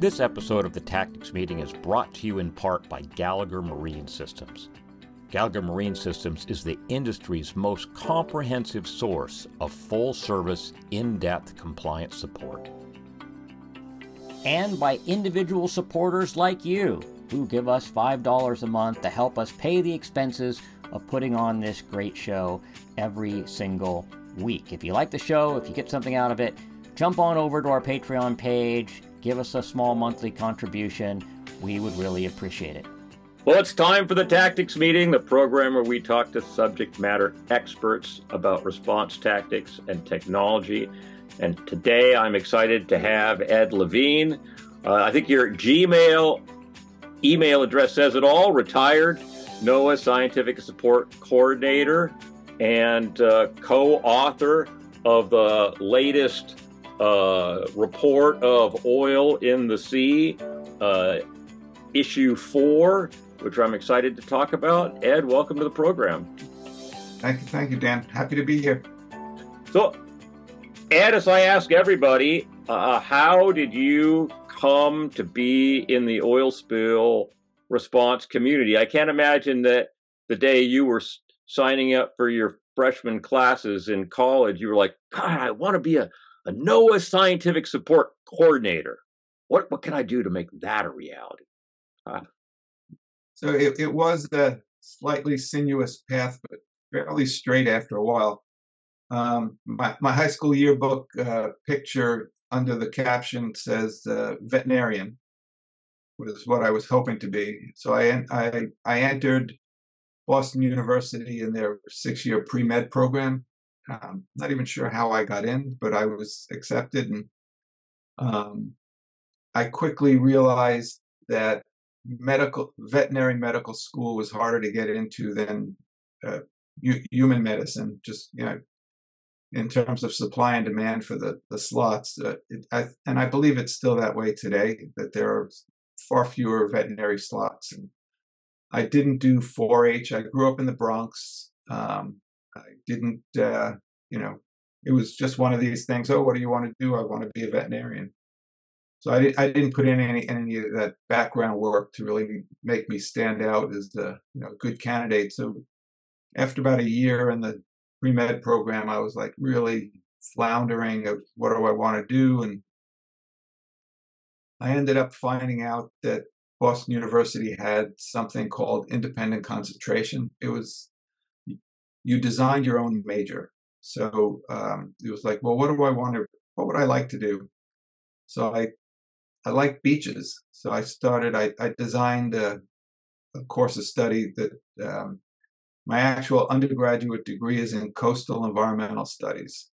This episode of the Tactics Meeting is brought to you in part by Gallagher Marine Systems. Gallagher Marine Systems is the industry's most comprehensive source of full-service, in-depth compliance support. And by individual supporters like you, who give us $5 a month to help us pay the expenses of putting on this great show every single week. If you like the show, if you get something out of it, jump on over to our Patreon page, give us a small monthly contribution. We would really appreciate it. Well, it's time for the Tactics Meeting, the program where we talk to subject matter experts about response tactics and technology. And today I'm excited to have Ed Levine. I think your Gmail email address says it all, retired NOAA Scientific Support Coordinator and co-author of the latest report of oil in the sea, issue 4, which I'm excited to talk about. Ed, welcome to the program. Thank you, Dan. Happy to be here. So, Ed, as I ask everybody, how did you come to be in the oil spill response community? I can't imagine that the day you were signing up for your freshman classes in college, you were like, God, I want to be a NOAA Scientific Support Coordinator. What can I do to make that a reality? So it was a slightly sinuous path, but fairly straight after a while. My high school yearbook picture under the caption says veterinarian, which is what I was hoping to be. So I entered Boston University in their 6-year pre-med program. Not even sure how I got in, but I was accepted. And I quickly realized that veterinary medical school was harder to get into than human medicine, just, in terms of supply and demand for the slots. And I believe it's still that way today, that there are far fewer veterinary slots. And I didn't do 4-H. I grew up in the Bronx. I didn't, it was just one of these things. Oh, what do you want to do? I want to be a veterinarian. So I didn't put in any of that background work to really make me stand out as a good candidate. So after about a year in the pre-med program, I was like really floundering of what do I want to do. And I ended up finding out that Boston University had something called independent concentration. It was, you designed your own major. So it was like, well, what would I like to do? So I like beaches. So I designed a course of study that my actual undergraduate degree is in coastal environmental studies.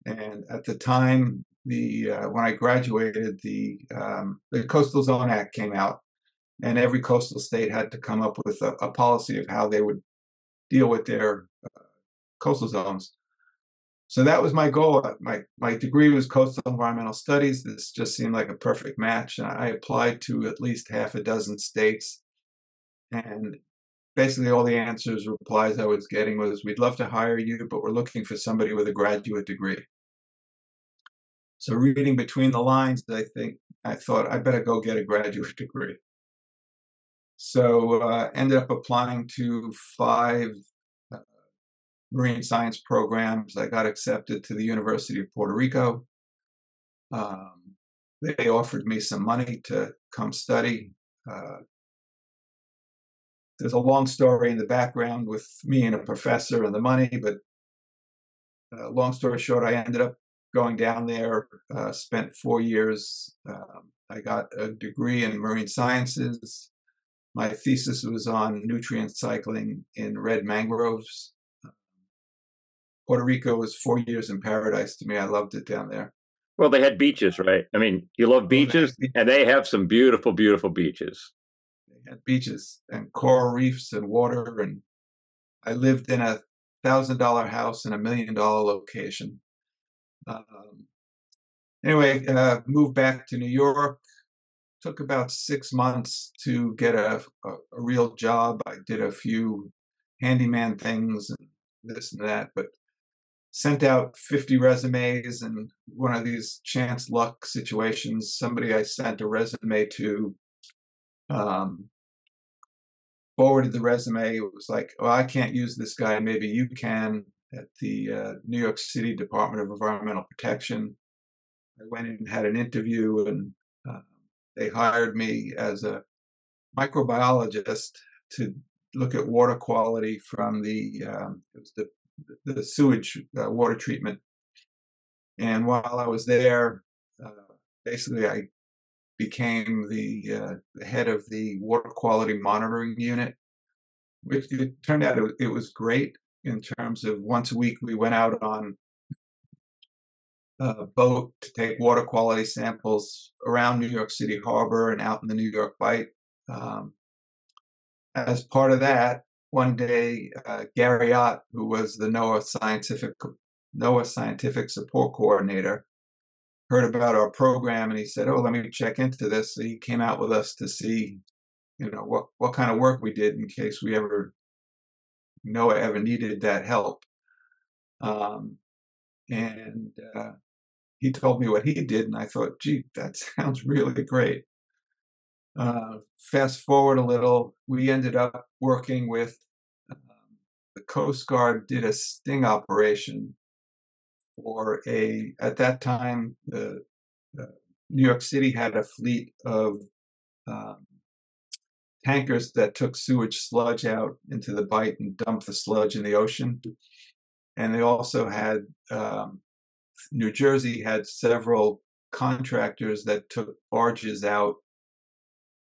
And at the time, when I graduated, the Coastal Zone Act came out, and every coastal state had to come up with a policy of how they would deal with their coastal zones. So that was my goal. My degree was coastal environmental studies. This just seemed like a perfect match. And I applied to at least half a dozen states. And basically all the replies I was getting was, we'd love to hire you, but we're looking for somebody with a graduate degree. So reading between the lines, I thought I better go get a graduate degree. So ended up applying to 5 marine science programs. I got accepted to the University of Puerto Rico. They offered me some money to come study. There's a long story in the background with me and a professor and the money, but long story short, I ended up going down there, spent 4 years. I got a degree in marine sciences. My thesis was on nutrient cycling in red mangroves. Puerto Rico was 4 years in paradise to me. I loved it down there. Well, they had beaches, right? I mean, you love beaches, and they have some beautiful, beautiful beaches. They had beaches and coral reefs and water. And I lived in a $1,000 house in a $1 million location. Anyway, moved back to New York. Took about 6 months to get a real job. I did a few handyman things and this and that, but sent out 50 resumes, and one of these chance luck situations, somebody I sent a resume to forwarded the resume. It was like, oh, I can't use this guy, maybe you can, at the New York City Department of Environmental Protection. I went in and had an interview, and they hired me as a microbiologist to look at water quality from the sewage water treatment. And while I was there, basically I became the head of the water quality monitoring unit, which it turned out it was great in terms of once a week we went out on a boat to take water quality samples around New York City Harbor and out in the New York Bight. As part of that, one day, Gary Ott, who was the NOAA Scientific Support Coordinator, heard about our program, and he said, "Oh, let me check into this." So he came out with us to see, what kind of work we did in case NOAA ever needed that help. And he told me what he did, and I thought, gee, that sounds really great. Fast forward a little, we ended up working with the Coast Guard did a sting operation for at that time, the New York City had a fleet of tankers that took sewage sludge out into the Bight and dumped the sludge in the ocean. And they also had, New Jersey had several contractors that took barges out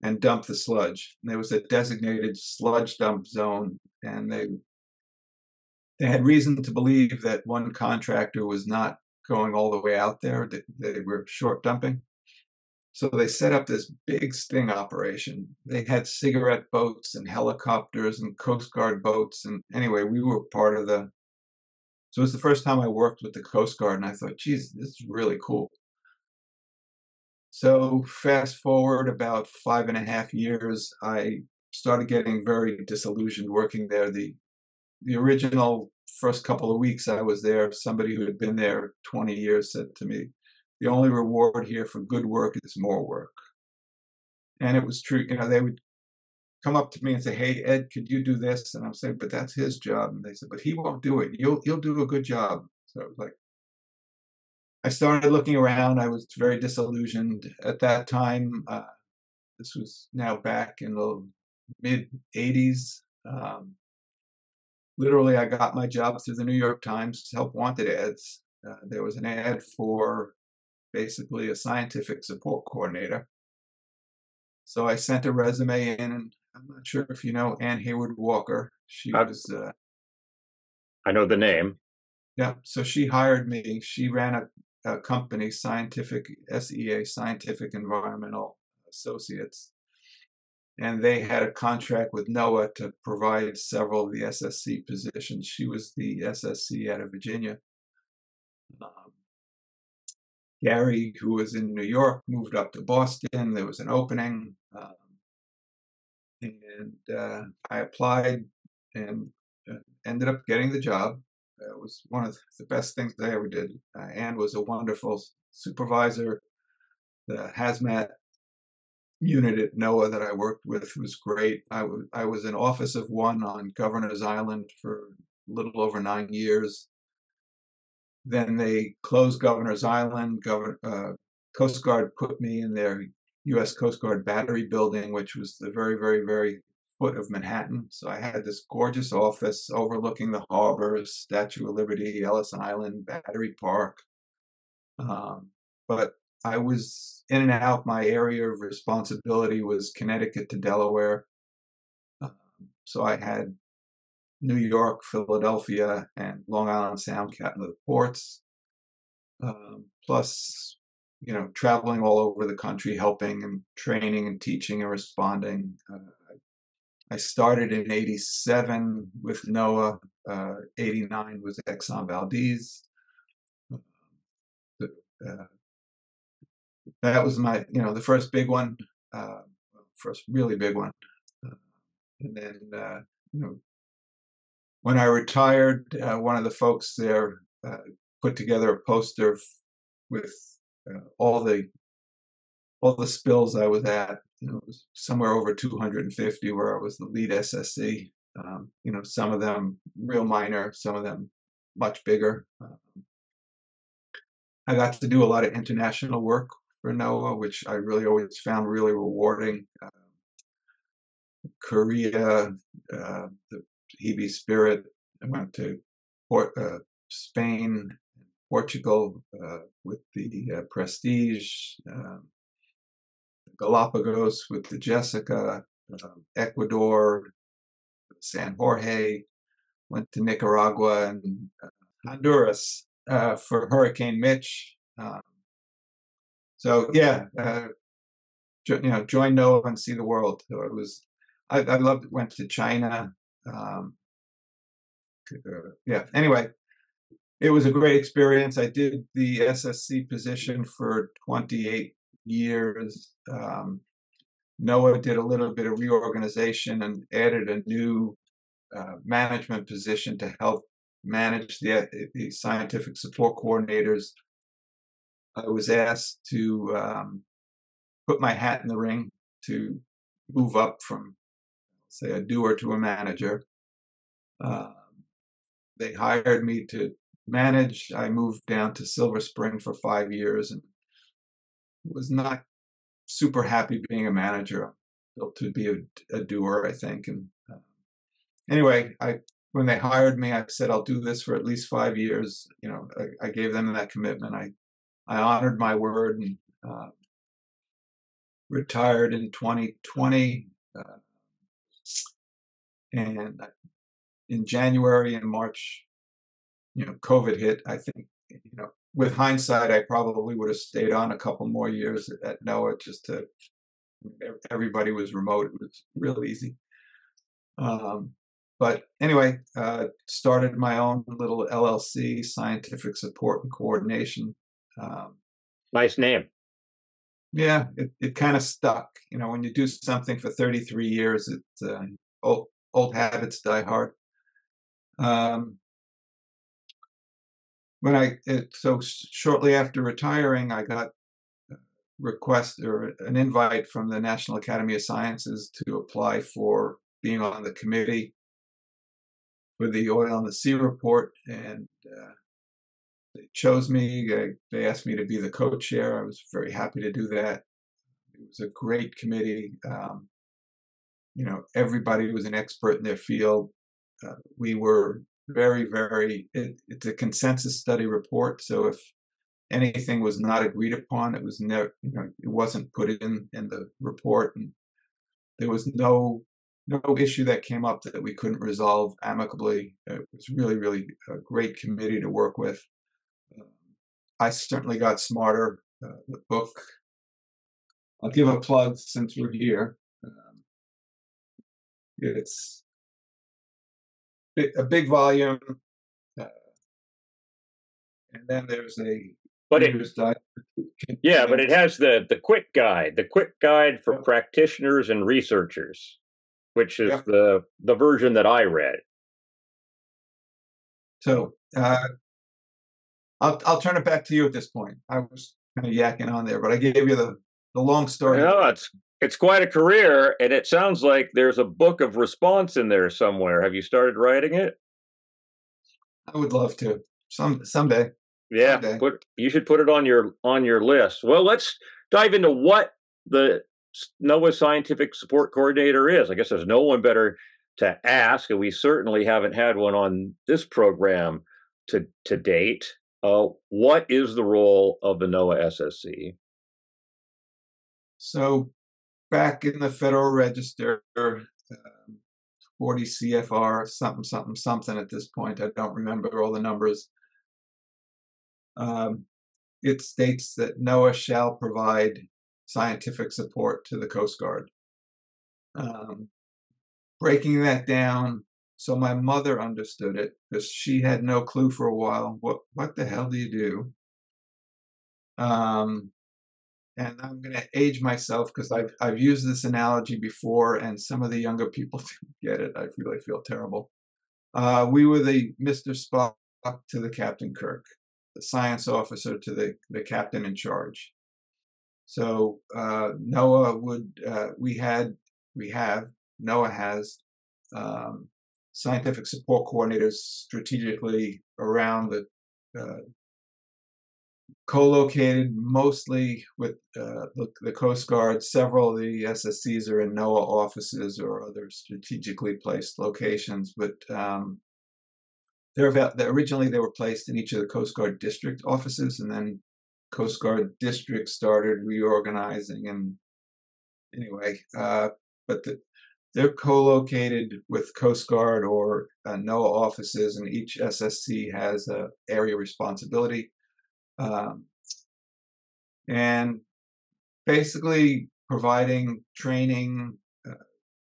and dumped the sludge. And there was a designated sludge dump zone, and they had reason to believe that one contractor was not going all the way out there, that they were short dumping. So they set up this big sting operation. They had cigarette boats and helicopters and Coast Guard boats. And anyway, we were part of so it was the first time I worked with the Coast Guard, and I thought, geez, this is really cool. So fast forward about 5.5 years, I started getting very disillusioned working there. The original first couple of weeks I was there, somebody who had been there 20 years said to me, "The only reward here for good work is more work." And it was true. They would come up to me and say, "Hey, Ed, could you do this?" And I'm saying, "But that's his job." And they said, "But he won't do it. You'll do a good job." So it was like, I started looking around. I was very disillusioned at that time. This was now back in the mid 80s. Literally, I got my job through the New York Times help wanted ads. There was an ad for basically a scientific support coordinator. So I sent a resume in, and I'm not sure if you know Ann Hayward Walker. She was. I know the name. Yeah, so she hired me. She ran a company, Scientific Environmental Associates, and they had a contract with NOAA to provide several of the SSC positions. She was the SSC out of Virginia. Gary, who was in New York, moved up to Boston. There was an opening, and I applied and ended up getting the job. It was one of the best things I ever did. Ann was a wonderful supervisor. The hazmat unit at NOAA that I worked with was great. I was an office of one on Governor's Island for a little over 9 years. Then they closed Governor's Island. Coast Guard put me in their U.S. Coast Guard battery building, which was the very, very, very foot of Manhattan. So I had this gorgeous office overlooking the harbor, Statue of Liberty, Ellis Island, Battery Park. But I was in and out. My area of responsibility was Connecticut to Delaware. So I had New York, Philadelphia, and Long Island Sound, the ports, plus, traveling all over the country, helping and training and teaching and responding. I started in 87 with NOAA. 89 was Exxon Valdez. That was my, the first big one, first really big one. And then, when I retired, one of the folks there put together a poster with all the spills I was at. It was somewhere over 250 where I was the lead SSC. Some of them real minor, some of them much bigger. I got to do a lot of international work for NOAA, which I really always found really rewarding. Korea, the Hebe Spirit. I went to Spain, Portugal with the Prestige, Galapagos with the Jessica, Ecuador, San Jorge, went to Nicaragua and Honduras for Hurricane Mitch. Join NOAA and see the world. So I loved it. Went to China. Anyway, it was a great experience. I did the SSC position for 28 years. NOAA did a little bit of reorganization and added a new management position to help manage the scientific support coordinators. I was asked to put my hat in the ring to move up from, say, a doer to a manager. They hired me to manage. I moved down to Silver Spring for 5 years and was not super happy being a manager. I'm built to be a doer, I think. And anyway, when they hired me, I said, I'll do this for at least 5 years. I gave them that commitment. I honored my word and retired in 2020. And in January and March, COVID hit. I think, with hindsight, I probably would have stayed on a couple more years at NOAA everybody was remote. It was real easy. But anyway, started my own little LLC, Scientific Support and Coordination. Nice name. Yeah, it kind of stuck. When you do something for 33 years, it's old habits die hard. So shortly after retiring, I got a request or an invite from the National Academy of Sciences to apply for being on the committee for the Oil and the Sea report, and they chose me. They asked me to be the co-chair. I was very happy to do that. It was a great committee. Everybody was an expert in their field. We were very, very, it's a consensus study report. So if anything was not agreed upon, it was never, it wasn't put in the report. And there was no issue that came up that we couldn't resolve amicably. It was really, really a great committee to work with. I certainly got smarter. The book, I'll give a plug since we're here. It's a big volume, and then there's a. But it has the quick guide for practitioners and researchers, which is the version that I read. So I'll turn it back to you at this point. I was kind of yakking on there, but I gave you the long story. No, it's quite a career, and it sounds like there's a book of response in there somewhere. Have you started writing it? I would love to someday. Yeah, you should put it on your list. Well, let's dive into what the NOAA Scientific Support Coordinator is. I guess there's no one better to ask, and we certainly haven't had one on this program to date. What is the role of the NOAA SSC? So back in the Federal Register, 40 CFR, something at this point. I don't remember all the numbers. It states that NOAA shall provide scientific support to the Coast Guard. Breaking that down, so my mother understood it, because she had no clue for a while. What the hell do you do? And I'm going to age myself because I've used this analogy before, and some of the younger people didn't get it. I really feel terrible. We were the Mr. Spock up to the Captain Kirk, the science officer to the captain in charge. So NOAA NOAA has scientific support coordinators strategically around co-located mostly with the Coast Guard. Several of the SSCs are in NOAA offices or other strategically placed locations, but originally they were placed in each of the Coast Guard district offices, and then Coast Guard districts started reorganizing. And anyway, but they're co-located with Coast Guard or NOAA offices, and each SSC has an area responsibility. And basically providing training,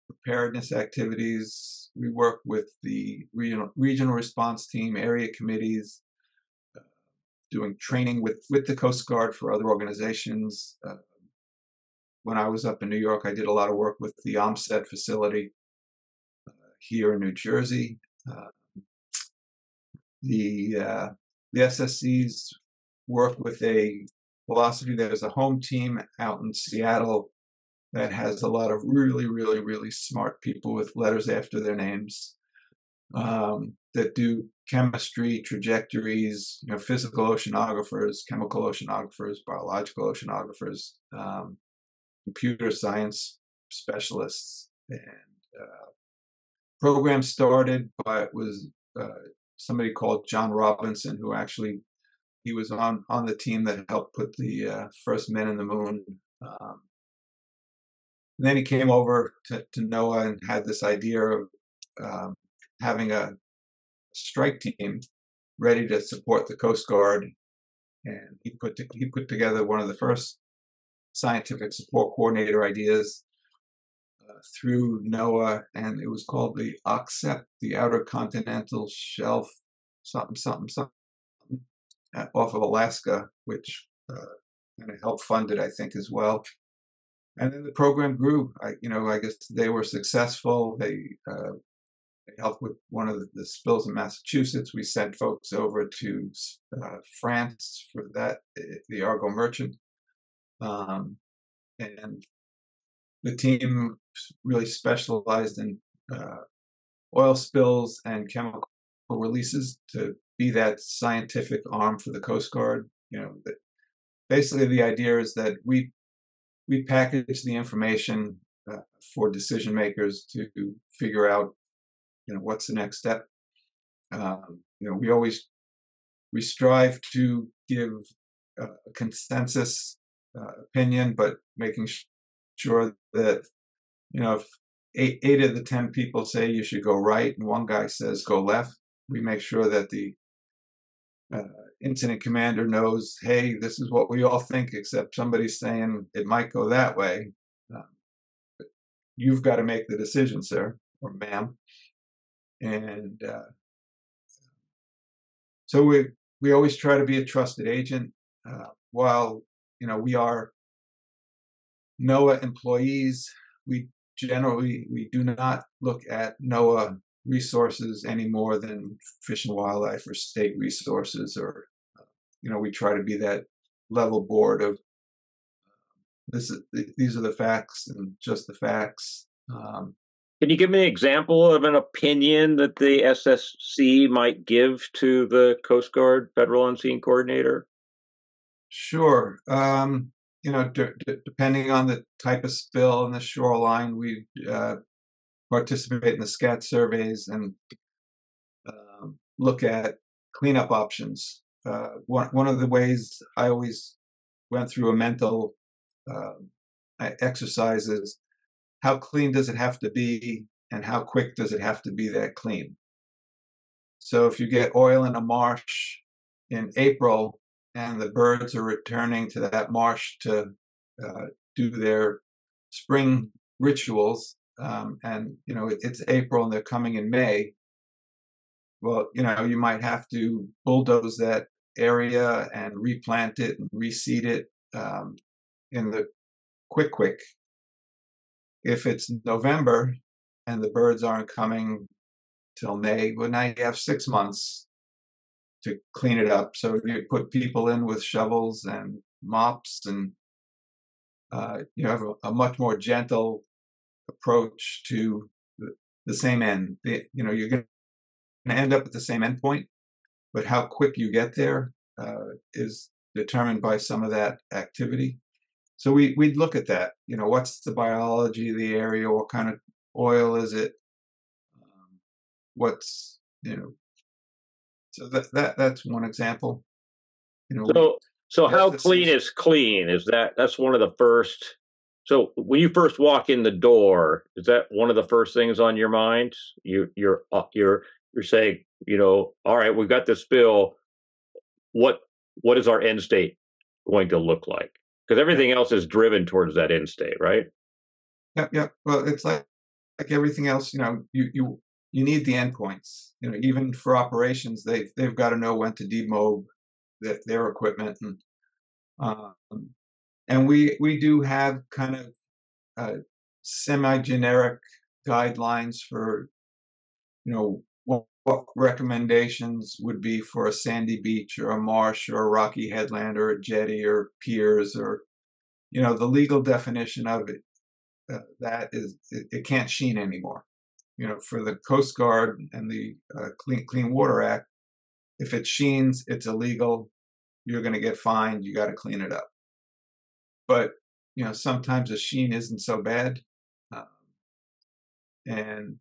preparedness activities. We work with the regional response team, area committees, doing training with the Coast Guard for other organizations. When I was up in New York, I did a lot of work with the OMSET facility here in New Jersey. The SSCs work with a philosophy. There's a home team out in Seattle that has a lot of really, really, really smart people with letters after their names that do chemistry, trajectories, physical oceanographers, chemical oceanographers, biological oceanographers, computer science specialists. And program started by, it was somebody called John Robinson, who actually, he was on the team that helped put the first men in the moon. And then he came over to NOAA and had this idea of having a strike team ready to support the Coast Guard. And he put together one of the first scientific support coordinator ideas through NOAA, and it was called the OCSEP, the Outer Continental Shelf, something, off of Alaska, which kind of helped fund it, I think, as well. And then the program grew. I guess they were successful. They helped with one of the spills in Massachusetts. We sent folks over to France for that, the Argo Merchant. And the team really specialized in oil spills and chemical releases to be that scientific arm for the Coast Guard. Basically the idea is that we package the information for decision makers to figure out, what's the next step. We strive to give a consensus opinion, but making sure that, if eight of the 10 people say you should go right and one guy says go left, we make sure that the incident commander knows, hey, this is what we all think, except somebody's saying it might go that way. But you've got to make the decision, sir or ma'am. And so we always try to be a trusted agent. While we are NOAA employees, we do not look at NOAA resources any more than Fish and Wildlife or state resources, or we try to be that level board of these are the facts and just the facts. Can you give me an example of an opinion that the SSC might give to the Coast Guard Federal Unseen Coordinator? Sure. Depending on the type of spill and the shoreline, we participate in the SCAT surveys and look at cleanup options. One of the ways I always went through a mental exercise is, how clean does it have to be, and how quick does it have to be that clean? So if you get oil in a marsh in April and the birds are returning to that marsh to do their spring rituals, and it's April and they're coming in May, well, you might have to bulldoze that area and replant it and reseed it in the quick. If it's November and the birds aren't coming till May, well, now you have 6 months to clean it up. So you put people in with shovels and mops, and you have a much more gentle approach to the same end. You're going to end up at the same end point, but how quick you get there is determined by some of that activity. So we'd look at that. What's the biology of the area? What kind of oil is it? What's So that's one example. So how clean is clean? That's one of the first. So when you first walk in the door, is that one of the first things on your mind? You're saying, all right, we've got this spill. What is our end state going to look like? Because everything else is driven towards that end state, right? Yeah. Well, it's like everything else. You need the endpoints. Even for operations, they've got to know when to demob their equipment, and we do have kind of semi-generic guidelines for what recommendations would be for a sandy beach or a marsh or a rocky headland or a jetty or piers, or the legal definition of it. That is, it can't sheen anymore. For the Coast Guard and the Clean Water Act, if it sheens, it's illegal. You're going to get fined. You got to clean it up. But sometimes a sheen isn't so bad, and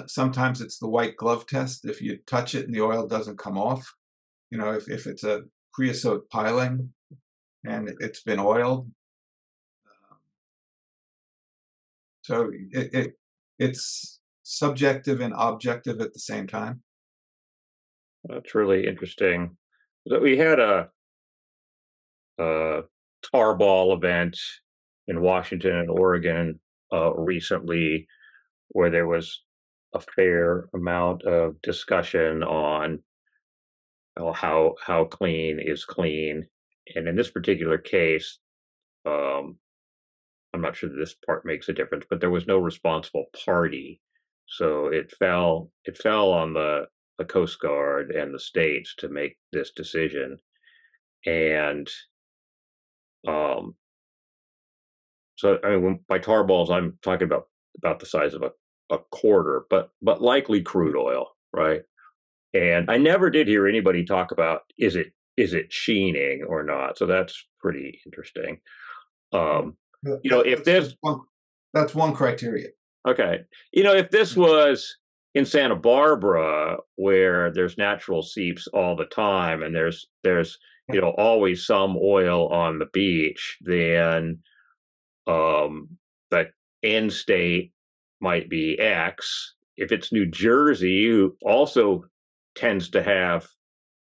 sometimes it's the white glove test. If you touch it and the oil doesn't come off, if it's a creosote piling and it's been oiled. So it's subjective and objective at the same time. That's really interesting. We had a tarball event in Washington and Oregon recently, where there was a fair amount of discussion on how clean is clean, and in this particular case, I'm not sure that this part makes a difference, but there was no responsible party, so it fell on the Coast Guard and the states to make this decision, and so I mean, by tar balls, I'm talking about the size of a quarter, but likely crude oil, right? And I never did hear anybody talk about is it sheening or not. So that's pretty interesting. If this that's one criteria. Okay, if this was in Santa Barbara, where there's natural seeps all the time, and there's always some oil on the beach, then the end state might be X. If it's New Jersey, who also tends to have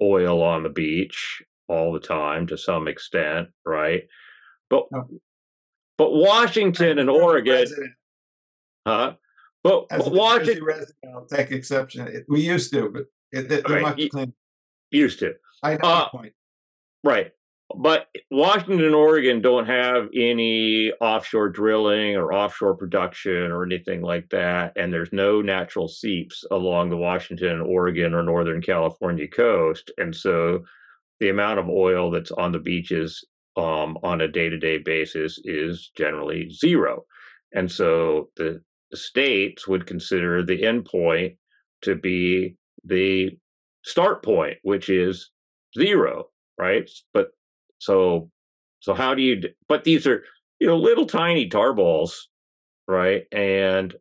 oil on the beach all the time to some extent, right? But Washington and Oregon, huh? But Washington, I'll take exception. We used to, but they're much cleaner. Used to. I know your point. Right. But Washington and Oregon don't have any offshore drilling or offshore production or anything like that. And there's no natural seeps along the Washington, Oregon, or Northern California coast. And so the amount of oil that's on the beaches on a day-to-day basis is generally zero. And so the states would consider the end point to be the start point, which is zero, right? But so how do you? But these are little tiny tar balls, right? And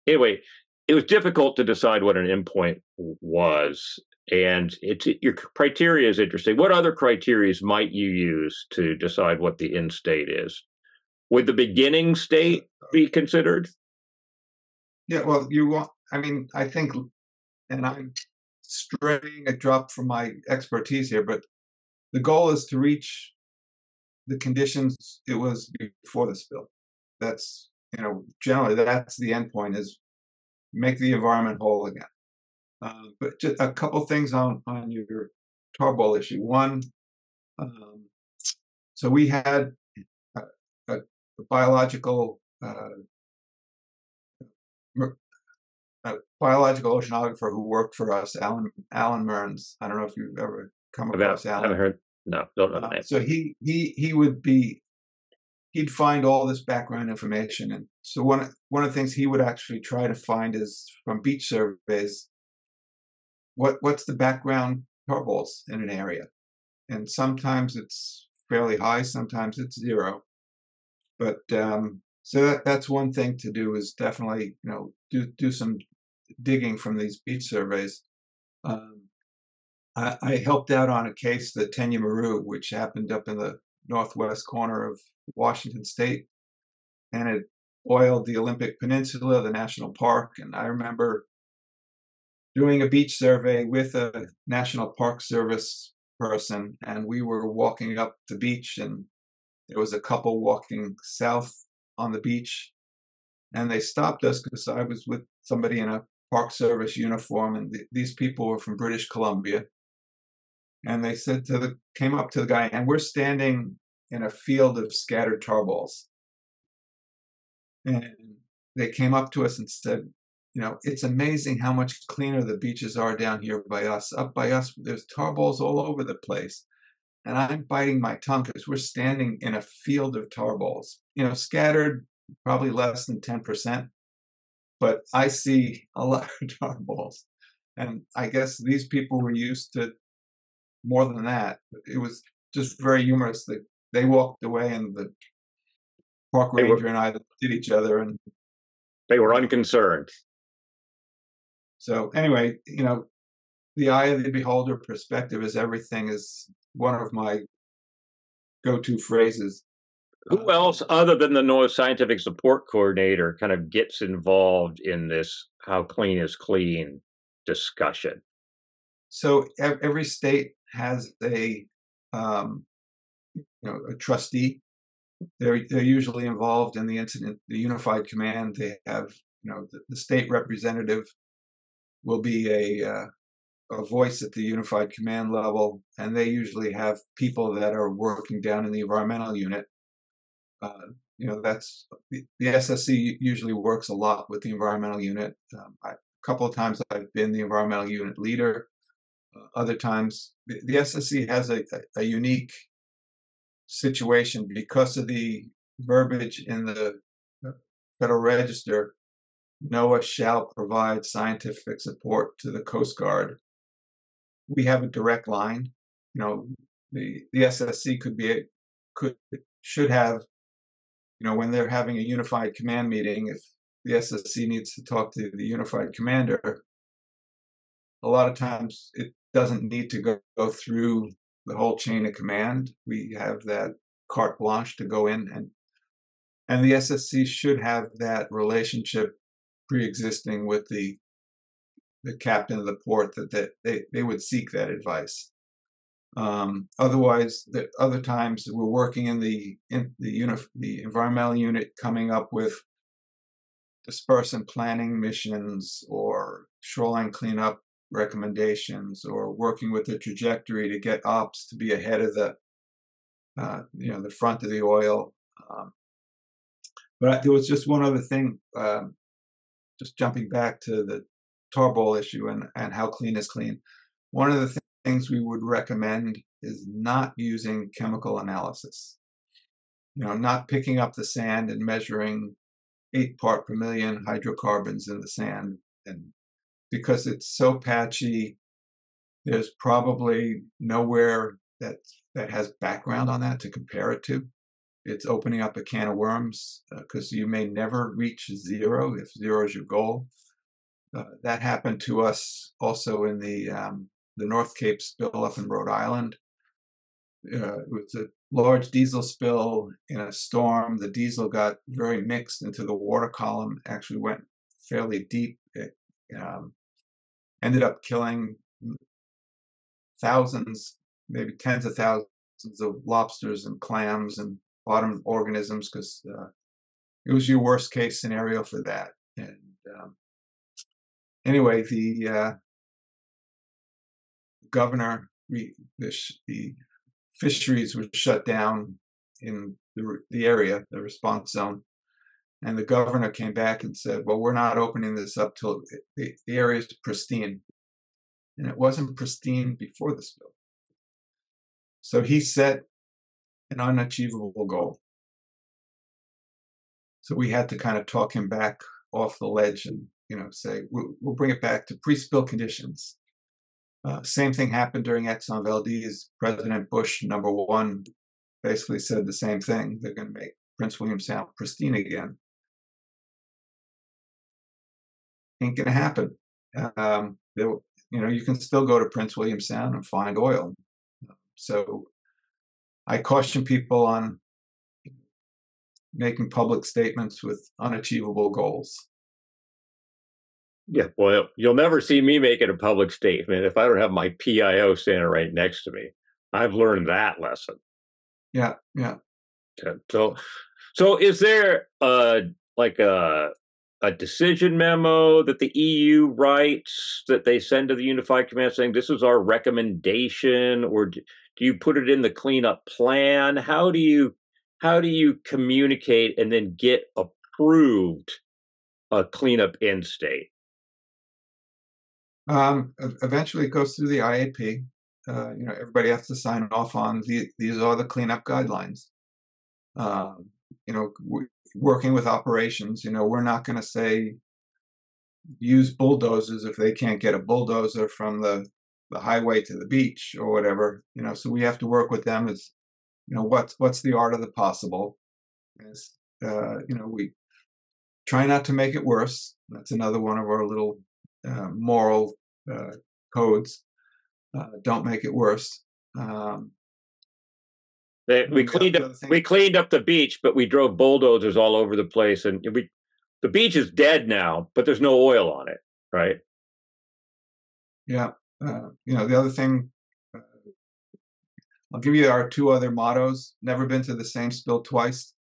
anyway, it was difficult to decide what an endpoint was, and your criteria is interesting. What other criteria might you use to decide what the end state is? Would the beginning state be considered? Yeah, well, I think, and I'm straying a drop from my expertise here, but the goal is to reach the conditions it was before the spill. That's, generally that's the end point, is make the environment whole again. But just a couple things on your tarball issue. One, so we had a biological a biological oceanographer who worked for us, Alan Mearns. I don't know if you've ever come across I haven't Alan. heard. No, don't know the name. So he would be, he'd find all this background information, and so one of the things he would actually try to find is from beach surveys, what's the background turtles in an area, and sometimes it's fairly high, sometimes it's zero, but so that's one thing to do, is definitely do some digging from these beach surveys. Um, I helped out on a case, the Tenya Maru, which happened up in the northwest corner of Washington State, and it oiled the Olympic Peninsula, the national park. And I remember doing a beach survey with a National Park Service person, and we were walking up the beach, and there was a couple walking south on the beach, and they stopped us because I was with somebody in a Park Service uniform, and these people were from British Columbia. And they said came up to the guy, and we're standing in a field of scattered tarballs. And they came up to us and said, it's amazing how much cleaner the beaches are down here by us. Up by us, there's tarballs all over the place. And I'm biting my tongue because we're standing in a field of tarballs, scattered probably less than 10%. But I see a lot of tarballs. And I guess these people were used to more than that. It was just very humorous that they walked away, and the park ranger and I looked at each other, and they were unconcerned. So anyway, the eye of the beholder, perspective is everything, is one of my go-to phrases. Who else other than the NOAA Scientific Support Coordinator kind of gets involved in this how clean is clean discussion? So every state has a trustee. They're usually involved in the incident, the unified command. They have, the state representative will be a voice at the unified command level, and they usually have people that are working down in the environmental unit. That's the SSC usually works a lot with the environmental unit. A couple of times I've been the environmental unit leader. Other times, the SSC has a unique situation because of the verbiage in the Federal Register. NOAA shall provide scientific support to the Coast Guard. We have a direct line. The SSC should have, when they're having a unified command meeting, if the SSC needs to talk to the unified commander, a lot of times it doesn't need to go through the whole chain of command. We have that carte blanche to go in, and the SSC should have that relationship pre-existing with the captain of the port, that they would seek that advice. Otherwise, other times we're working in the environmental unit, coming up with dispersant planning missions or shoreline cleanup recommendations, or working with the trajectory to get ops to be ahead of the front of the oil. But there was just one other thing, just jumping back to the tarball issue and how clean is clean. One of the things we would recommend is not using chemical analysis. Not picking up the sand and measuring 8 part per million hydrocarbons in the sand, and because it's so patchy, there's probably nowhere that has background on that to compare it to. It's opening up a can of worms, because you may never reach zero if zero is your goal. That happened to us also in the North Cape spill up in Rhode Island. It was a large diesel spill in a storm. The diesel got very mixed into the water column, actually went fairly deep. It ended up killing thousands, maybe tens of thousands of lobsters and clams and bottom organisms, because it was your worst case scenario for that. And anyway, the governor, the fisheries were shut down in the area, the response zone. And the governor came back and said, well, we're not opening this up till the area is pristine. And it wasn't pristine before the spill. So he set an unachievable goal. So we had to kind of talk him back off the ledge and, say, we'll bring it back to pre-spill conditions. Same thing happened during Exxon Valdez. President Bush, #1, basically said the same thing. They're going to make Prince William Sound pristine again. Ain't going to happen. You can still go to Prince William Sound and find oil. So I caution people on making public statements with unachievable goals. Yeah, well, you'll never see me making a public statement if I don't have my PIO standing right next to me. I've learned that lesson. Yeah. So is there a decision memo that the EU writes that they send to the Unified Command saying this is our recommendation, or do you put it in the cleanup plan? How do you communicate and then get approved a cleanup end state? Eventually, it goes through the IAP. Everybody has to sign off on these are the cleanup guidelines. Working with operations, we're not going to say use bulldozers if they can't get a bulldozer from the highway to the beach or whatever. So we have to work with them as, what's the art of the possible. As, we try not to make it worse. That's another one of our little moral codes. Don't make it worse. We cleaned up the beach, but we drove bulldozers all over the place, and the beach is dead now, but there's no oil on it, right? Yeah. The other thing, I'll give you our 2 other mottos: never been to the same spill twice,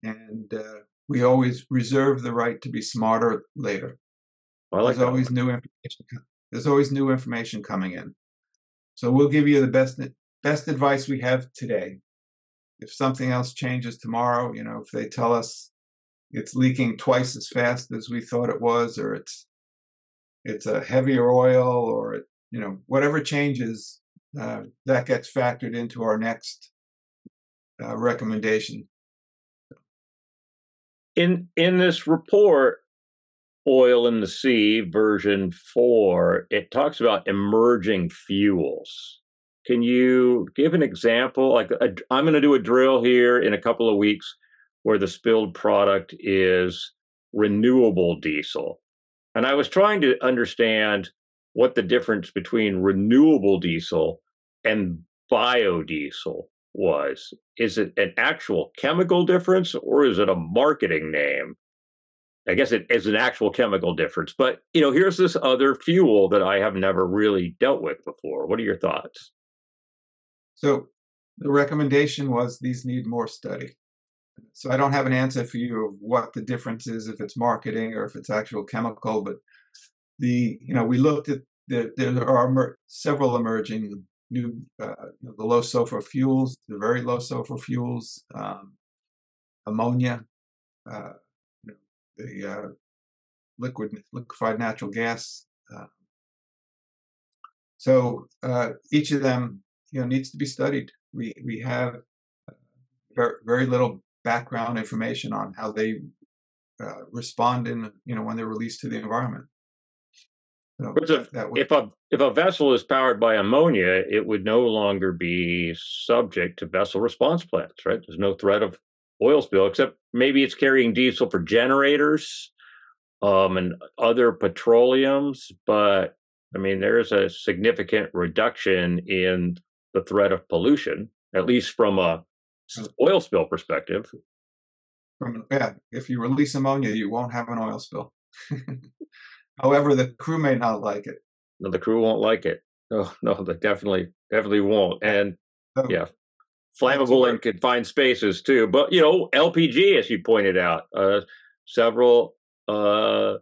and we always reserve the right to be smarter later. There's always new information. There's always new information coming in. So we'll give you the best advice we have today. If something else changes tomorrow, if they tell us it's leaking twice as fast as we thought it was, or it's a heavier oil, or whatever changes, that gets factored into our next recommendation. In this report, Oil in the Sea version 4, it talks about emerging fuels. Can you give an example? I'm going to do a drill here in a couple of weeks where the spilled product is renewable diesel. And I was trying to understand what the difference between renewable diesel and biodiesel was. Is it an actual chemical difference, or is it a marketing name? I guess it is an actual chemical difference. But, here's this other fuel that I have never really dealt with before. What are your thoughts? So the recommendation was these need more study. So I don't have an answer for you of what the difference is, if it's marketing or if it's actual chemical. But we looked at there are several emerging new the low sulfur fuels, the very low sulfur fuels, ammonia, the liquefied natural gas. So each of them needs to be studied. We have very, very little background information on how they respond when they're released to the environment. So if a vessel is powered by ammonia, it would no longer be subject to vessel response plans, right? There's no threat of oil spill, except maybe it's carrying diesel for generators and other petroleums. But there's a significant reduction in the threat of pollution, at least from a oil spill perspective. If you release ammonia, you won't have an oil spill. However, the crew may not like it. No, the crew won't like it. Oh, no, they definitely won't. And flammable in confined spaces too. But LPG, as you pointed out, several the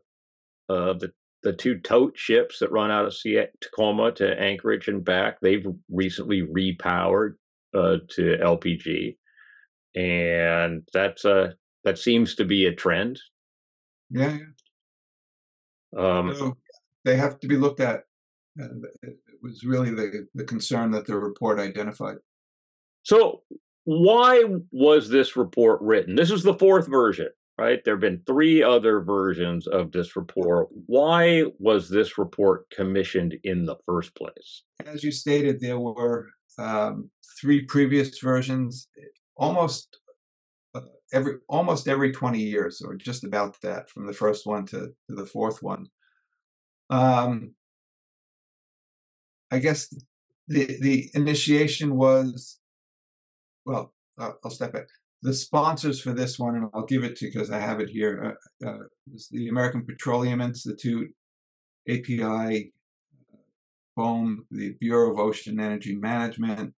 2 tote ships that run out of Tacoma to Anchorage and back, they've recently repowered to LPG, and that's That seems to be a trend. Yeah. So they have to be looked at. It was really the concern that the report identified. So why was this report written? This is the fourth version, right? There have been 3 other versions of this report. Why was this report commissioned in the first place? As you stated, there were 3 previous versions, almost every 20 years, or just about that, from the first one to the fourth one. I guess the initiation was, well, I'll step back. The sponsors for this one, and I'll give it to you because I have it here, was the American Petroleum Institute, API, BOEM, the Bureau of Ocean Energy Management,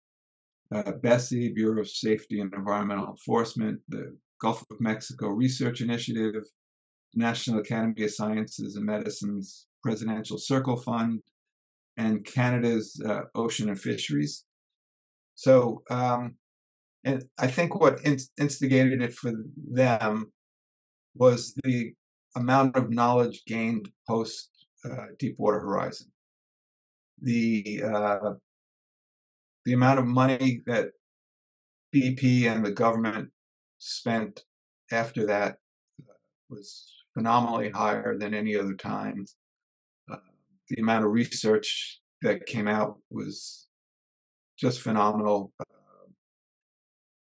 BSEE, Bureau of Safety and Environmental Enforcement, the Gulf of Mexico Research Initiative, National Academy of Sciences and Medicine's Presidential Circle Fund, and Canada's Ocean and Fisheries. So, and I think what instigated it for them was the amount of knowledge gained post Deepwater Horizon. The amount of money that BP and the government spent after that was phenomenally higher than any other time. The amount of research that came out was just phenomenal.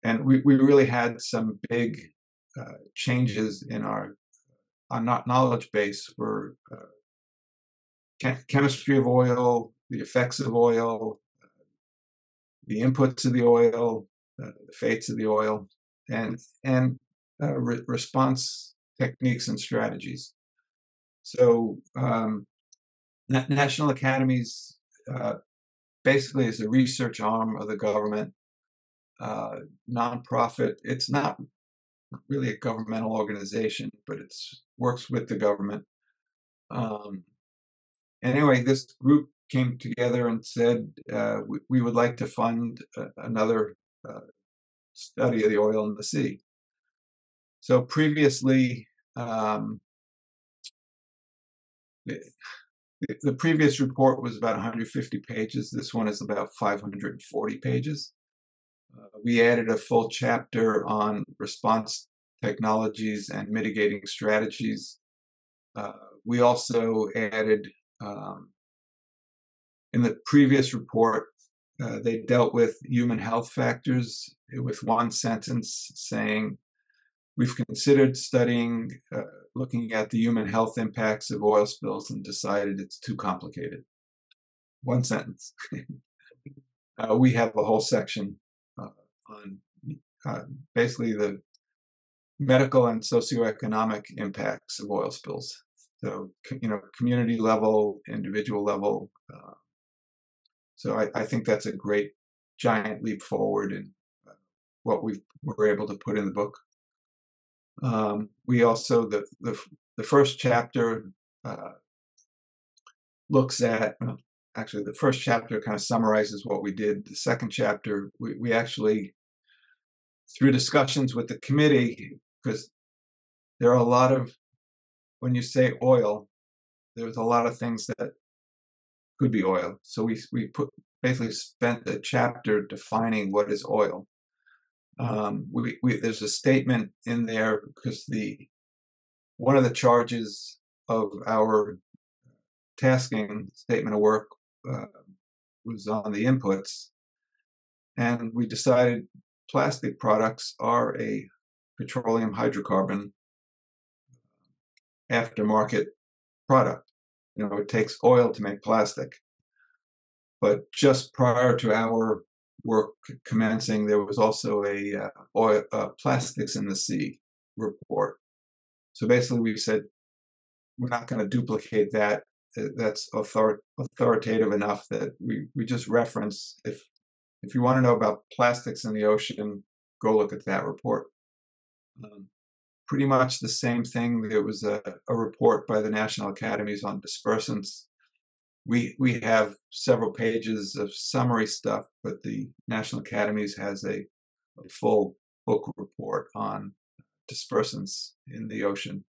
And we really had some big changes in our knowledge base for chemistry of oil, the effects of oil, the inputs of the oil, the fates of the oil, and response techniques and strategies. So national academies basically is a research arm of the government, nonprofit. It's not really a governmental organization, but it works with the government. Anyway, this group came together and said, we would like to fund another study of the oil in the sea. So previously, the previous report was about 150 pages. This one is about 540 pages. We added a full chapter on response technologies and mitigating strategies. We also added, in the previous report, they dealt with human health factors with one sentence saying, we've considered studying, looking at the human health impacts of oil spills and decided it's too complicated. One sentence. We have a whole section on basically the medical and socioeconomic impacts of oil spills. So, community level, individual level. So I think that's a great giant leap forward in what we were able to put in the book. We also, the first chapter looks at, actually the first chapter kind of summarizes what we did. The second chapter, we actually, through discussions with the committee, because there are a lot of, when you say oil, there's a lot of things that could be oil. So we basically spent the chapter defining what is oil. There's a statement in there because one of the charges of our tasking statement of work was on the inputs, and we decided plastic products are a petroleum hydrocarbon aftermarket product. It takes oil to make plastic. But just prior to our work commencing, there was also a plastics in the sea report. So basically we said, we're not going to duplicate that. That's authoritative enough that we just reference, if you want to know about plastics in the ocean, go look at that report. Pretty much the same thing. There was a report by the National Academies on dispersants. We have several pages of summary stuff, but the National Academies has a full book report on dispersants in the ocean.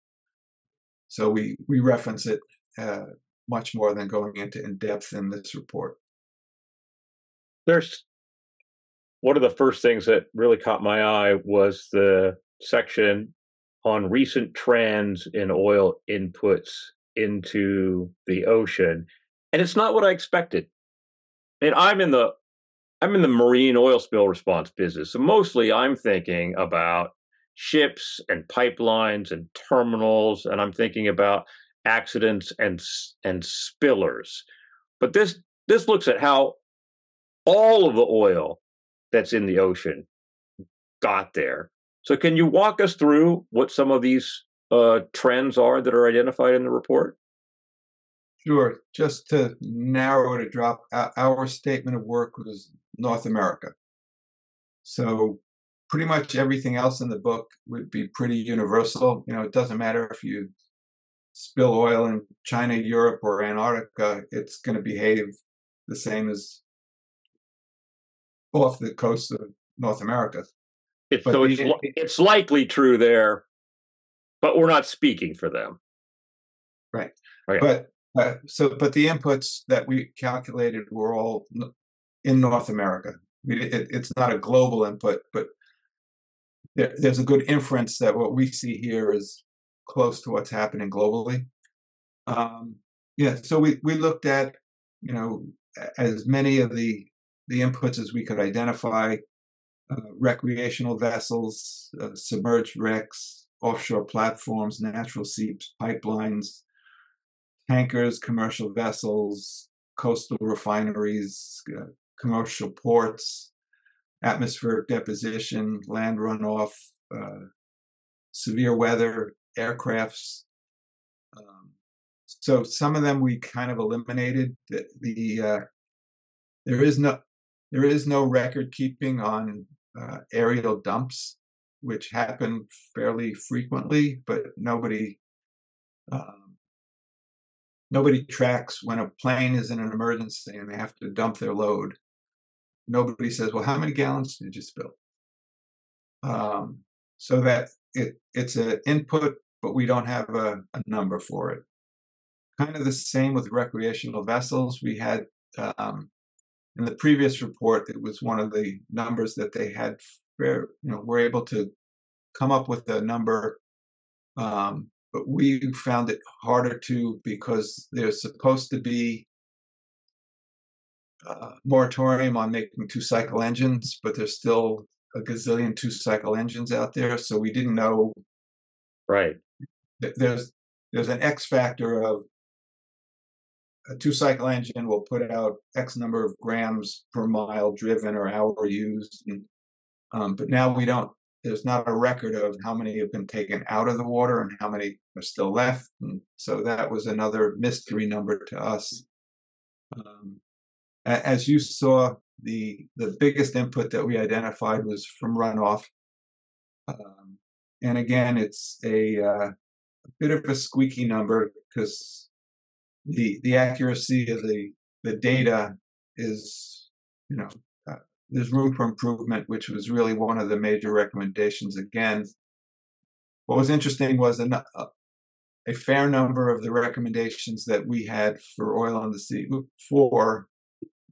So we reference it much more than going into in depth in this report. There's one of the first things that really caught my eye was the section on recent trends in oil inputs into the ocean. And it's not what I expected. And I'm in the marine oil spill response business. So mostly I'm thinking about ships and pipelines and terminals, and I'm thinking about accidents and spillers. But this looks at how all of the oil that's in the ocean got there. So can you walk us through what some of these trends are that are identified in the report? Sure. Just to narrow it a drop, our statement of work was North America. So pretty much everything else in the book would be pretty universal. It doesn't matter if you spill oil in China, Europe, or Antarctica, it's going to behave the same as off the coast of North America. It's likely true there, but we're not speaking for them. Right. Okay. But the inputs that we calculated were all in North America. It's not a global input, but there's a good inference that what we see here is close to what's happening globally. So we looked at, as many of the inputs as we could identify, recreational vessels, submerged wrecks, offshore platforms, natural seeps, pipelines, tankers, commercial vessels, coastal refineries, commercial ports, atmospheric deposition, land runoff, severe weather, aircrafts. So some of them we kind of eliminated. There is no record keeping on aerial dumps, which happen fairly frequently, but nobody tracks when a plane is in an emergency and they have to dump their load. Nobody says, well, how many gallons did you spill? So that it's an input, but we don't have a number for it. Kind of the same with recreational vessels. We had, in the previous report, it was one of the numbers that they had, were able to come up with a number, but we found it harder to, because there's supposed to be moratorium on making two-cycle engines, but there's still a gazillion two-cycle engines out there, so we didn't know. Right. There's an X factor of a two-cycle engine will put out X number of grams per mile driven or hour used, but now we don't. There's not a record of how many have been taken out of the water and how many are still left, and so that was another mystery number to us. As you saw, the biggest input that we identified was from runoff, and again, it's a bit of a squeaky number because the accuracy of the data is, there's room for improvement, which was really one of the major recommendations. Again, what was interesting was a fair number of the recommendations that we had for oil in the sea 4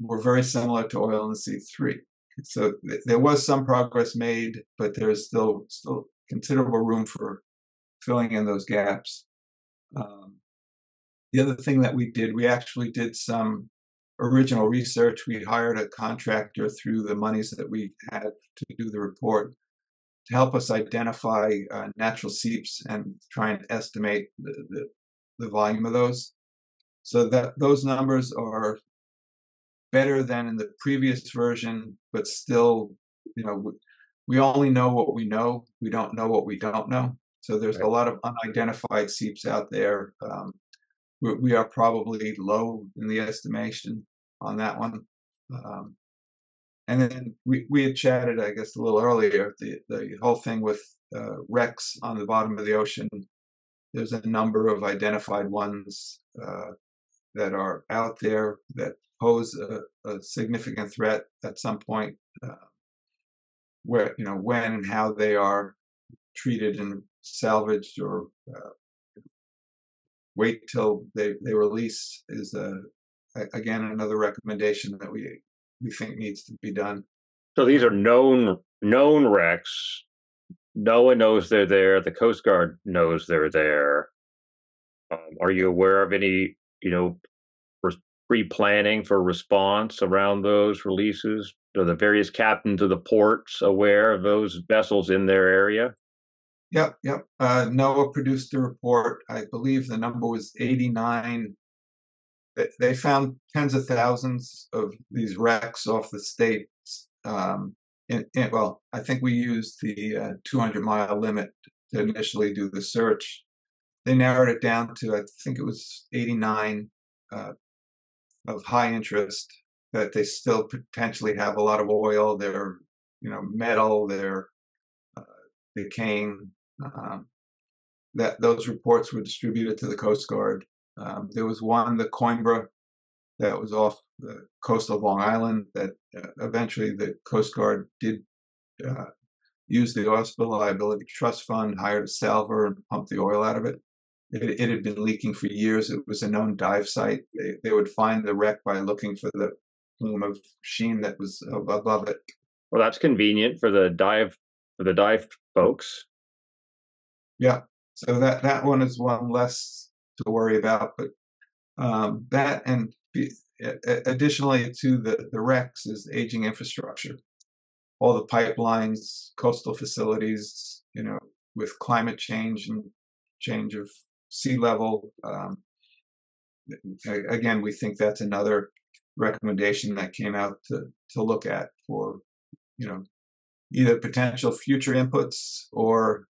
were very similar to oil in the sea 3. So there was some progress made, but there's still considerable room for filling in those gaps. The other thing that we actually did some original research. We hired a contractor through the monies that we had to do the report to help us identify natural seeps and try and estimate the volume of those. So that those numbers are better than in the previous version, but still, we only know what we know. We don't know what we don't know. So there's a lot of unidentified seeps out there. We are probably low in the estimation on that one. And then we had chatted, I guess, a little earlier, the whole thing with wrecks on the bottom of the ocean. There's a number of identified ones that are out there that pose a significant threat at some point, where, when and how they are treated and salvaged or wait till they release is again another recommendation that we think needs to be done. So these are known wrecks. NOAA knows they're there. The Coast Guard knows they're there. Are you aware of any, pre-planning for response around those releases? Are the various captains of the ports aware of those vessels in their area? Yep. NOAA produced a report. I believe the number was 89. They found tens of thousands of these wrecks off the states. Well, I think we used the 200-mile limit to initially do the search. They narrowed it down to, I think it was 89 of high interest, that they still potentially have a lot of oil. They're, metal. They're decaying. That those reports were distributed to the Coast Guard. There was one, the Coimbra, that was off the coast of Long Island, that eventually the Coast Guard did use the Oil Spill Liability Trust Fund, hired a salver, and pumped the oil out of it. It had been leaking for years. It was a known dive site. They would find the wreck by looking for the plume of sheen that was above it. Well, that's convenient for the dive folks. Yeah. So that one is one less to worry about. But that, and additionally to the wrecks, is aging infrastructure. All the pipelines, coastal facilities, with climate change and change of sea level. Again, we think that's another recommendation that came out to look at for, either potential future inputs or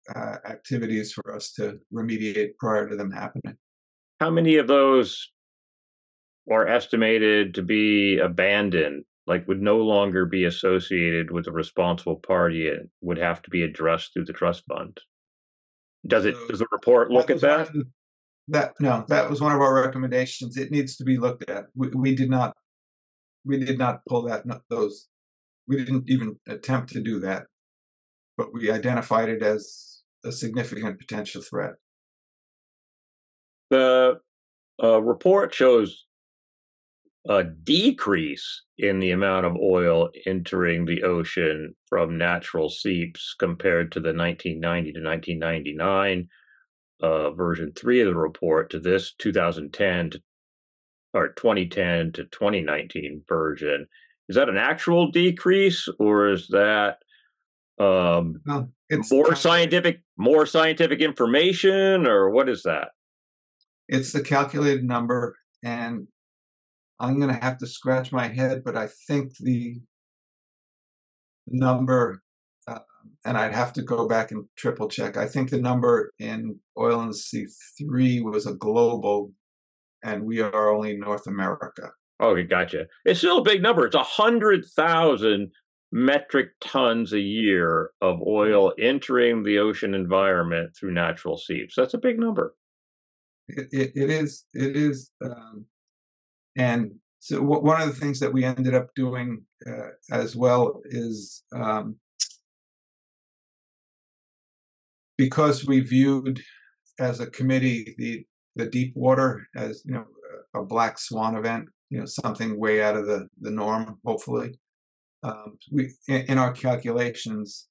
activities for us to remediate prior to them happening. How many of those are estimated to be abandoned, like would no longer be associated with the responsible party and would have to be addressed through the trust fund? Does the report look at that? That was one of our recommendations. It needs to be looked at. We did not pull those. We didn't even attempt to do that, but we identified it as a significant potential threat. The report shows a decrease in the amount of oil entering the ocean from natural seeps compared to the 1990 to 1999 version 3 of the report to this 2010 to 2019 version. Is that an actual decrease, or is that it's more scientific information, or what is that? It's the calculated number, and I'm going to have to scratch my head, but I think the number, and I'd have to go back and triple check. I think the number in Oil in the Sea 3 was a global, and we are only North America. Okay, gotcha. It's still a big number. It's 100,000 metric tons a year of oil entering the ocean environment through natural seeps. That's a big number. It is. And so one of the things that we ended up doing as well is because we viewed as a committee the deep water as a black swan event, something way out of the norm. Hopefully, we in our calculations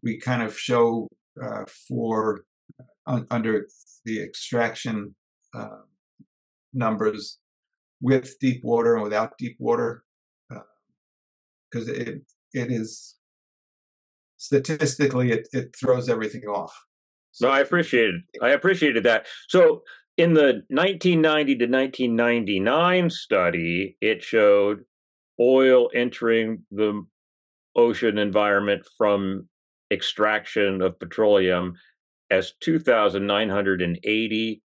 we kind of show for under the extraction numbers with deep water and without deep water, because it is statistically it throws everything off. So I appreciated that. So in the 1990 to 1999 study, it showed oil entering the ocean environment from extraction of petroleum as 2,980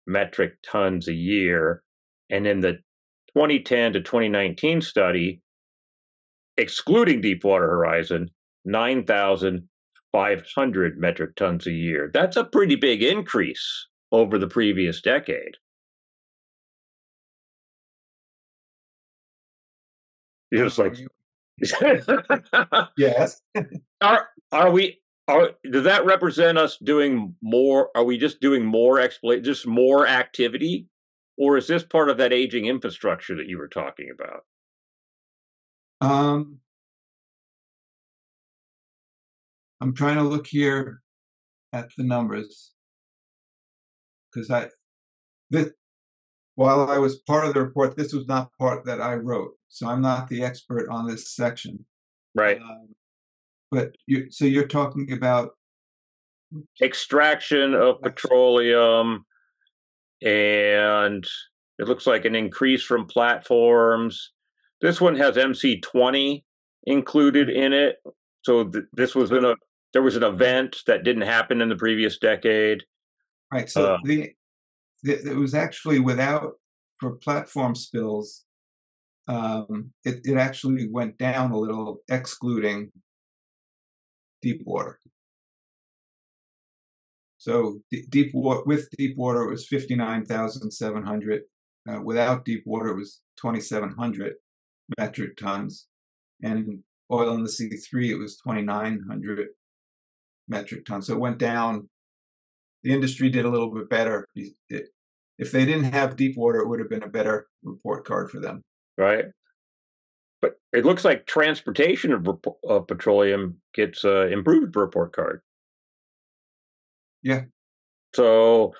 metric tons a year. And in the 2010 to 2019 study, excluding Deepwater Horizon, 9,500 metric tons a year. That's a pretty big increase over the previous decade. You're just like, yes. Are we Does that represent us doing more? Are we just doing more just more activity, or is this part of that aging infrastructure that you were talking about? Um, I'm trying to look here at the numbers because while I was part of the report, this was not part that I wrote, so I'm not the expert on this section. Right. But so you're talking about Extraction of petroleum, and it looks like an increase from platforms. This one has MC20 included in it. So this was there was an event that didn't happen in the previous decade. Right. So it was actually for platform spills, it actually went down a little, excluding deep water. So deep water, with deep water, it was 59,700. Without deep water, it was 2,700 metric tons. And oil in the C3, it was 2,900 metric tons. So it went down. The industry did a little bit better. If they didn't have deep water, it would have been a better report card for them. Right. But it looks like transportation of petroleum gets improved report card. Yeah. So,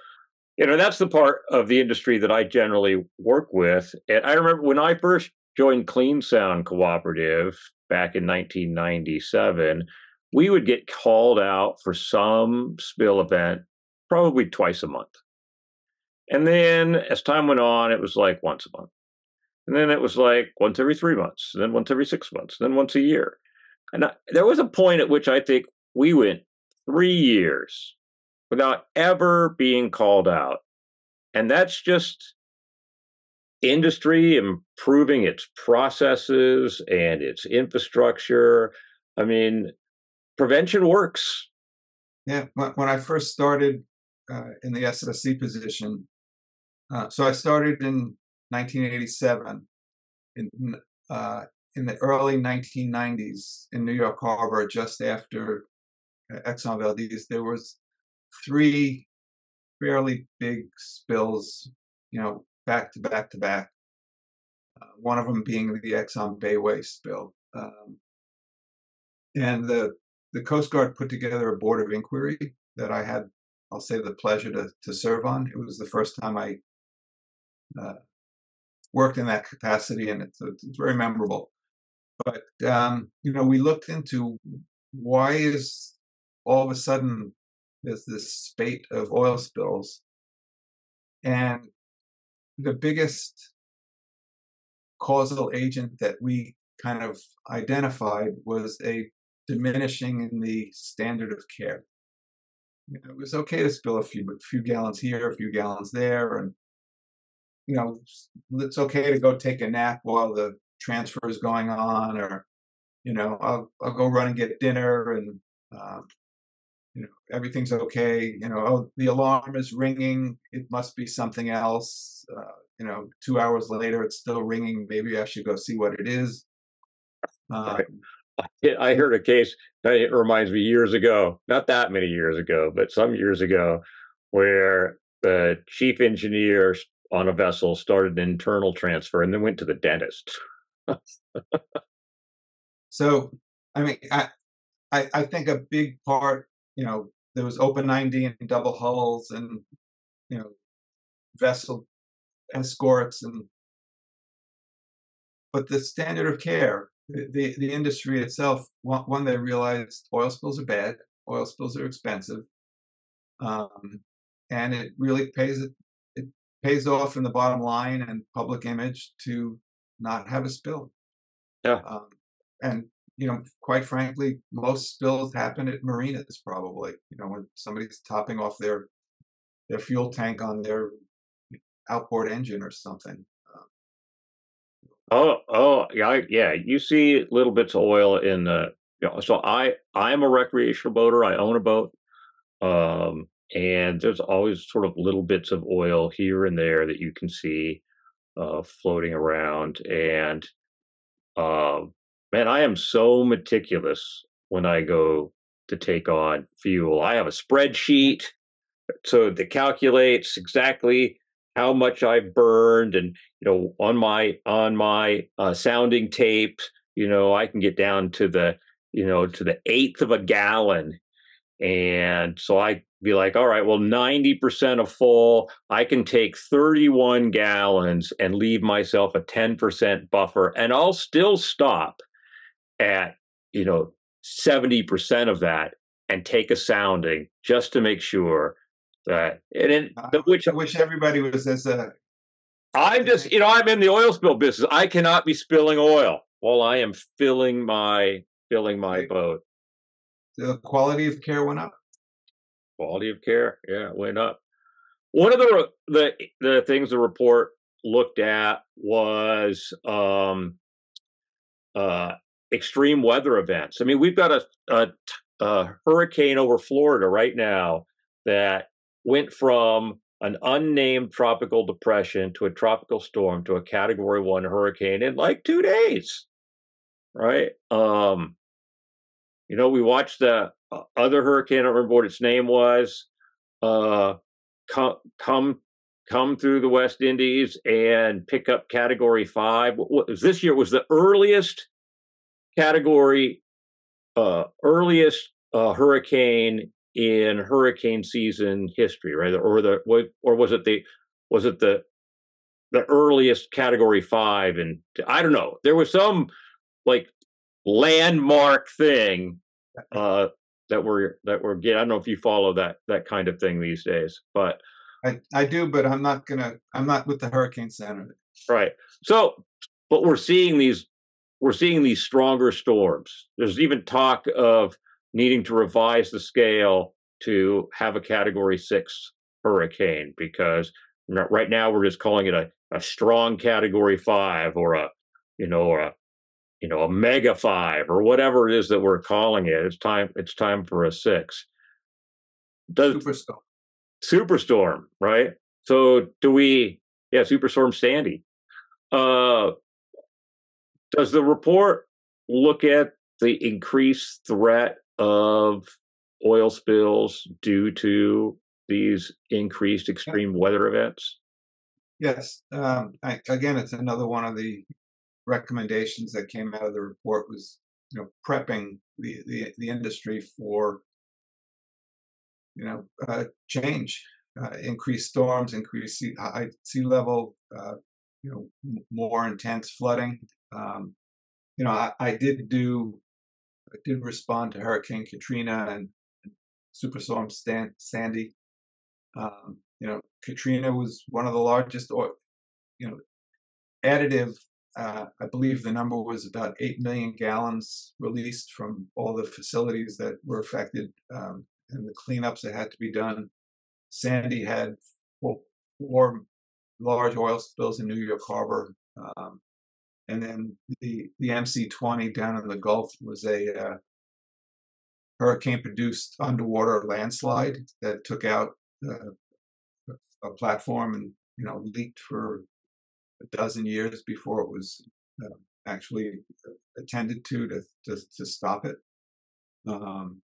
that's the part of the industry that I generally work with. And I remember when I first joined Clean Sound Cooperative back in 1997, we would get called out for some spill event probably twice a month. And then as time went on, it was like once a month. And then it was like once every 3 months, and then once every 6 months, and then once a year. And there was a point at which I think we went 3 years without ever being called out. And that's just industry improving its processes and its infrastructure. I mean, prevention works. Yeah. When I first started in the SSC position, so I started in 1987. In the early 1990s in New York Harbor, just after Exxon Valdez, there was 3 fairly big spills, back to back to back. One of them being the Exxon Bayway spill. And the Coast Guard put together a board of inquiry that I had, I'll say, the pleasure to serve on. It was the first time I worked in that capacity, and it's very memorable. But we looked into why is all of a sudden there's this spate of oil spills, and the biggest causal agent that we kind of identified was a diminishing in the standard of care. It was okay to spill a few gallons here, a few gallons there, and it's okay to go take a nap while the transfer is going on, or I'll go run and get dinner, and everything's okay. Oh, the alarm is ringing, it must be something else. 2 hours later, it's still ringing. Maybe I should go see what it is. Right. I heard a case, it reminds me, years ago, not that many years ago, but some years ago, where the chief engineer on a vessel started an internal transfer and then went to the dentist. So, I mean, I think a big part, there was open 90 and double hulls, and vessel escorts, but the standard of care, the industry itself, one, they realized oil spills are bad, oil spills are expensive, and it really pays off in the bottom line and public image to not have a spill. Yeah. And quite frankly, most spills happen at marinas, probably. When somebody's topping off their fuel tank on their outboard engine or something. Yeah. You see little bits of oil in the. So I'm a recreational boater. I own a boat, and there's always sort of little bits of oil here and there that you can see floating around. And man, I am so meticulous when I go to take on fuel. I have a spreadsheet so that calculates exactly how much I burned, and on my sounding tapes, I can get down to the eighth of a gallon, and so I be like, all right, well, 90% of full, I can take 31 gallons and leave myself a 10% buffer, and I'll still stop at 70% of that and take a sounding just to make sure that. I wish everybody was as I'm just, I'm in the oil spill business. I cannot be spilling oil while I am filling my boat. The quality of care went up. Quality of care, yeah, went up. One of the things the report looked at was extreme weather events. I mean, we've got a hurricane over Florida right now that went from an unnamed tropical depression to a tropical storm to a Category 1 hurricane in like 2 days, right? We watched the other hurricane, I don't remember what its name was, come through the West Indies and pick up Category 5. What was this year? Was the earliest hurricane in hurricane season history, right? Or was it the earliest Category 5? And I don't know. There was some like landmark thing that we're getting. I don't know if you follow that kind of thing these days, but I do, but I'm not with the Hurricane Center. Right. So, but we're seeing these stronger storms. There's even talk of needing to revise the scale to have a Category 6 hurricane, because right now we're just calling it a strong Category 5 or a mega 5 or whatever it is that we're calling it. It's time for a 6. Superstorm, right? So Superstorm Sandy. Does the report look at the increased threat of oil spills due to these increased extreme weather events? Yes. Again, it's another one of the recommendations that came out of the report was, prepping the industry for, change, increased storms, increased high sea level, more intense flooding. I did respond to Hurricane Katrina and Superstorm Sandy. Katrina was one of the largest, additive. I believe the number was about 8 million gallons released from all the facilities that were affected, and the cleanups that had to be done. Sandy had four large oil spills in New York Harbor. And then the MC-20 down in the Gulf was a hurricane-produced underwater landslide that took out a platform and leaked for a dozen years before it was actually attended to stop it.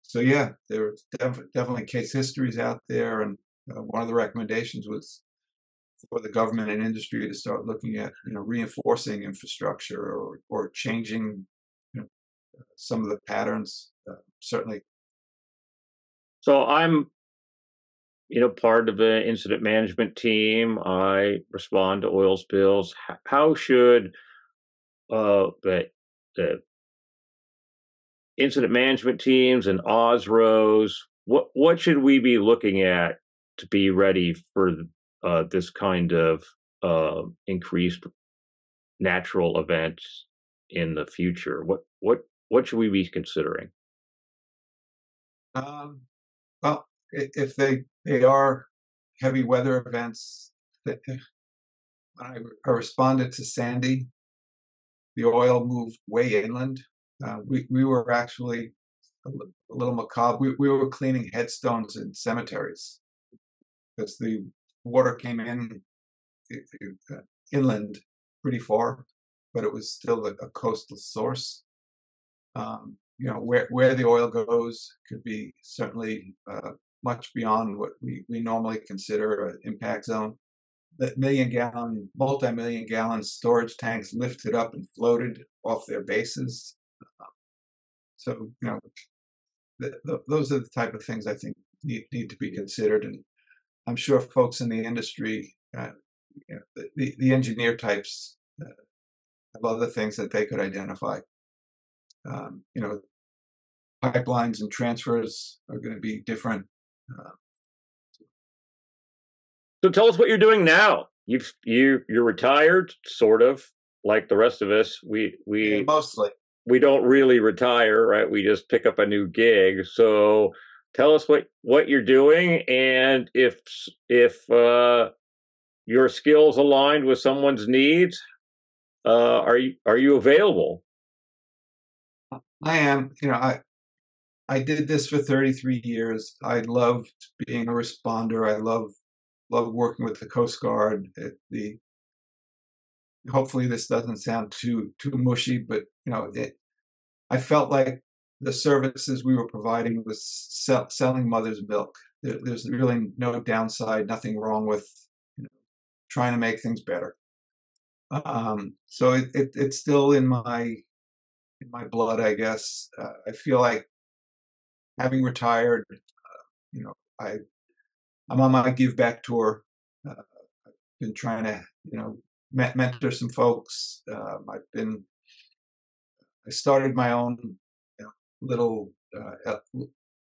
So yeah, there are definitely case histories out there, and one of the recommendations was for the government and industry to start looking at reinforcing infrastructure or changing some of the patterns. Certainly. So I'm part of the incident management team. I respond to oil spills. How should the incident management teams and OSROs, what should we be looking at to be ready for this kind of increased natural events in the future? What should we be considering? Well, if they are heavy weather events, when I responded to Sandy, the oil moved way inland. We were actually a little macabre. We were cleaning headstones in cemeteries because the water came in inland pretty far, but it was still a coastal source. where the oil goes could be certainly much beyond what we normally consider an impact zone. The multi-million gallon storage tanks lifted up and floated off their bases. So, those are the type of things I think need to be considered. And I'm sure folks in the industry, the engineer types, have other things that they could identify. Pipelines and transfers are going to be different. So tell us what you're doing now. You're retired, sort of, like the rest of us. Mostly. We don't really retire, right? We just pick up a new gig. So tell us what you're doing, and if your skills aligned with someone's needs, are you available? I am. I did this for 33 years. I loved being a responder. I love working with the Coast Guard. Hopefully this doesn't sound too mushy, but I felt like the services we were providing was selling mother's milk. There's really no downside, nothing wrong with trying to make things better. So it's still in my blood, I guess. I feel like, having retired, I'm on my give back tour. I've been trying to, mentor some folks. I started my own little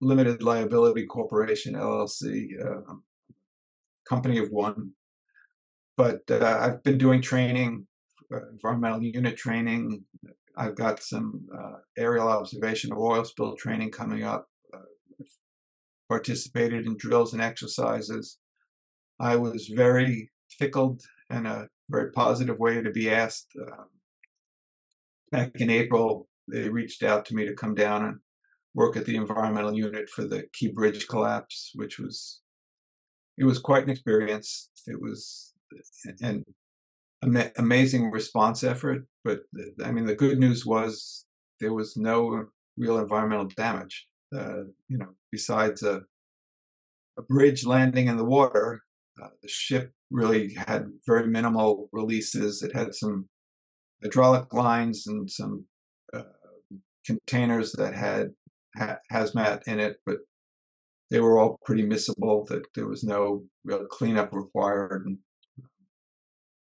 limited liability corporation, LLC, company of one. But I've been doing training, environmental unit training. I've got some aerial observation of oil spill training coming up. Participated in drills and exercises. I was very tickled in a very positive way to be asked. Back in April, they reached out to me to come down and work at the environmental unit for the Key Bridge collapse, it was quite an experience. It was an amazing response effort, but the good news was there was no real environmental damage. Besides a bridge landing in the water, the ship really had very minimal releases. It had some hydraulic lines and some containers that had hazmat in it, but they were all pretty missable. That there was no real cleanup required. And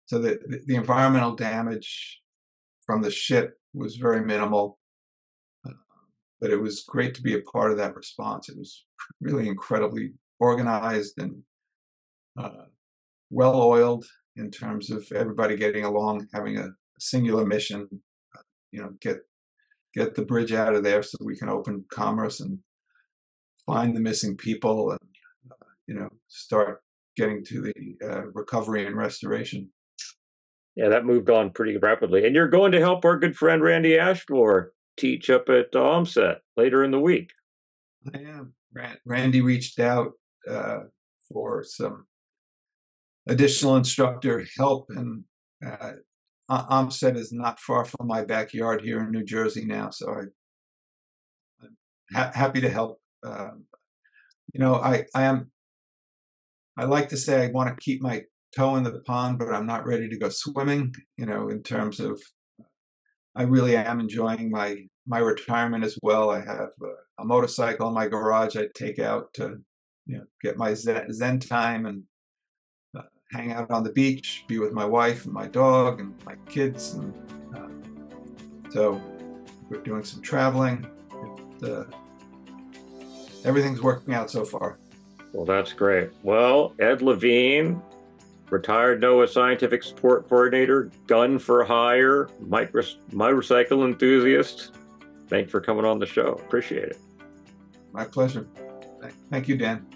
so the environmental damage from the ship was very minimal. But it was great to be a part of that response. It was really incredibly organized and well-oiled in terms of everybody getting along, having a singular mission. Get the bridge out of there so we can open commerce and find the missing people, and start getting to the recovery and restoration. Yeah, that moved on pretty rapidly. And you're going to help our good friend Randy Ashmore teach up at OMSET later in the week. I am. Randy reached out for some additional instructor help, and OMSET is not far from my backyard here in New Jersey now, so I'm happy to help. I like to say I want to keep my toe in the pond, but I'm not ready to go swimming. In terms of, I really am enjoying my retirement as well. I have a motorcycle in my garage I take out to get my zen time and hang out on the beach, be with my wife and my dog and my kids. And so we're doing some traveling. Everything's working out so far. Well, that's great. Well, Ed Levine, retired NOAA Scientific Support Coordinator, gun for hire, motorcycle enthusiast. Thanks for coming on the show. Appreciate it. My pleasure. Thank you, Dan.